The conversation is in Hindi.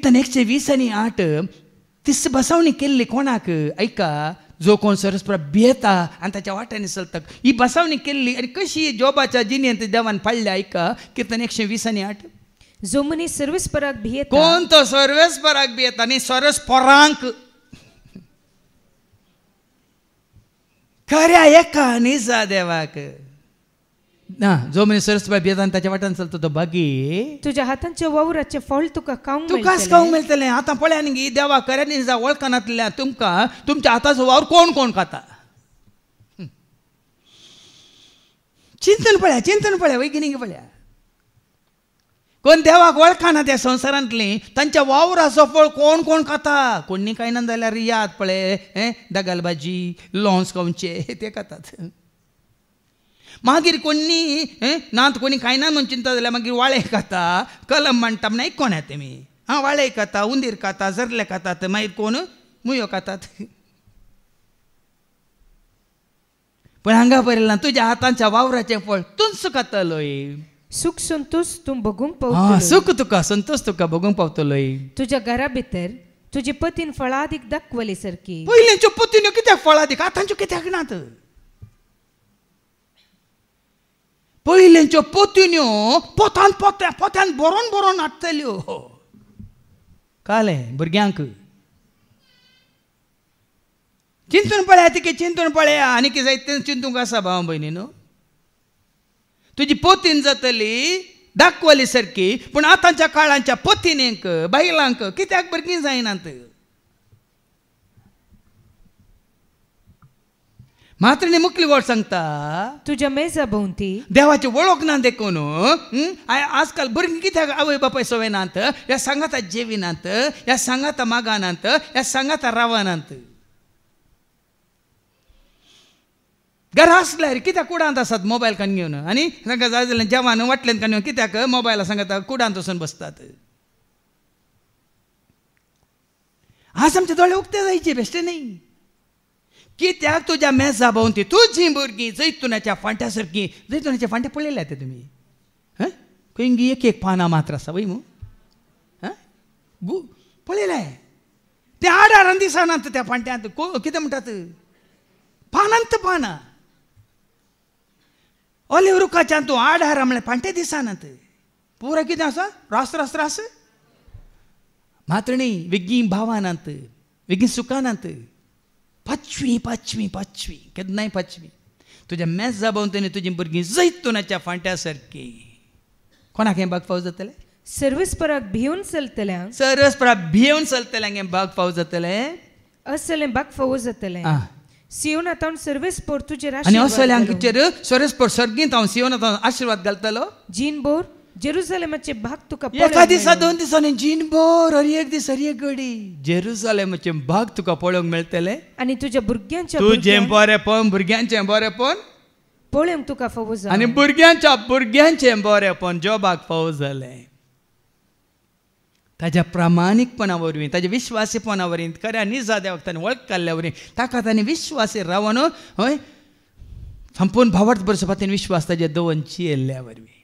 कीर्तन 120:8 तिस बसवणी केल्ली कोणाक ऐका जो कोण सरस्पर भियेता आनी ताच्या वाट्याने चलता ही बसवणी केल्ली आनी कशी जोबाच्या जिणेंत देवान पाळल्या ऐका कीर्तन 120:8 जो मनीस सर्वेस्पराक भियेता कोण तो सर्वेस्पराक भियेता न्ही सरस्परांक खऱ्या एका निजा देवाक ना जो मनीस सरस्पर भियेता आनी ताच्या वाट्यान चलता तो बागी तुझ्या हातांच्या वावराचे फळ तुका खावंक तुका खावंक मेळटलें आतां पळया न्ही देवा खऱ्या निजा वळखनातल्या तुमकां तुमच्या हाताचो वावर कोण कोण खाता चिंतन पळया वैज्ञानीक पळया कोण देवाक वळखना त्या संवसारांतली तांच्या वावराचो फळ कोण कोण खाता कोणी काय ना जाल्यार याद पळय दगलबाजी लॉन्स कवचे ते खातात मागीर कोणी नात कोणी काय ना म्हणून चिंता जाल्यार मागीर वाळे खाता कलम म्हणटा म्हण आयकोन येता तेमी वाळे खाता उंदीर खाता जरले खातात मागीर कोण मुयो खातात पण हांगा बरयलां तुज्या हातांच्या वावराचें फळ तूंच खातलोय सुख संतोष तूं बगूंक पावतलो सुख तुका संतोष तुका बगूंक पावतलोय तुज्या घरा भितर तुजी पतीन फळादीक दाखवली सारकी पयलींच्यो पतीन्यो कित्याक फळादीक आतांच्यो कित्याक नात पयलींच्यो पतीन्यो पोत्यान बरोवन हाडटल्यो कळ्ळें भुरग्यांक चिंतून पळया तिके चिंतून पळया आनी कितें जायत तें चिंतूंक आसा भाव भयणीनो तुजी पोतीन जातली दाखवली सारकी पूण आतांच्या काळांच्या पतीनींक बायलांक कित्याक भुरगीं जायनात मात्रेनी मुखली गोड सांगता तुज्या मेजा भोंवती देवाची वळख ना देखून आजकाल भुरगीं कित्याक आवय बापाय सवयनात ह्या सांगाता जेविनात ह्या सांगाता मागानात ह्या सांगाता रावनात घरा आसल्यार कित्याक कुडांत आसात मोबायल कान घेवन आनी तांकां जाय जाल्यार जेवण वाटलें कान घेवन कित्याक मोबायला सांगता कुडांत वचून बसतात आज आमचे दोळे उक्ते जायचे बेश्टे न्ही कित्याक तुज्या मेजा भोंवती तुजीं भुरगीं जैतुनाच्या फांट्या सारकीं जैतुनाचे फांटे पळयल्या ते तुमी खंय एक पानां मात्र आसा वय पळयल्या ते आडारान दिसनात त्या फांट्यांत कितें म्हणटात पानांत पानां ओले रुखाच्यान तूं आडार म्हळ्यार फांटे दिसनात पुरो कितें आसा रास मात्र न्ही वेगळीं भावानात वेगळीं सुखानात पाचवी केन्नाय पाचवी तुज्या मेजा भोंवतणी तुजीं भुरगीं जैतुनाच्या फांट्या सारकी कोणाक हें भाग फाव जातलें सर्वेस्पराक भिवन चलतल्यांक हें भाग फाव जातलें असलें भाग फावो जातलें सियोनातावन सर्वेस्पर तुजेर आनी असल्यांचेर सर्वेस्पर सर्गींत हांव सियोनातावन आशिर्वाद घालतलो जीनभर जेरुसलेमाचे भाग तुका एका दिसा 2 दिसांनी जीनभर हर एक दीस हर एक घडी जेरुसलेमाचे भाग तुका पळोवंक मेळटले आनी तुज्या भुरग्यांच्या तुजें बरेपण भुरग्यांचें बरेपण पळोवंक तुका फावो जालें आनी भुरग्यांचें बरेपण जॉबाक फावो जालें ताज्या प्रामाणीकपणा वरवीं ताज्या विश्वासीपणा वरवीं खऱ्या निजा देवाक ताणें वळख काडल्या वरवीं ताका ताणें विश्वासी रावन हय संपूर्ण भावार्थ बरसपात विश्वास ताजे दवरची येल्ल्या वरवीं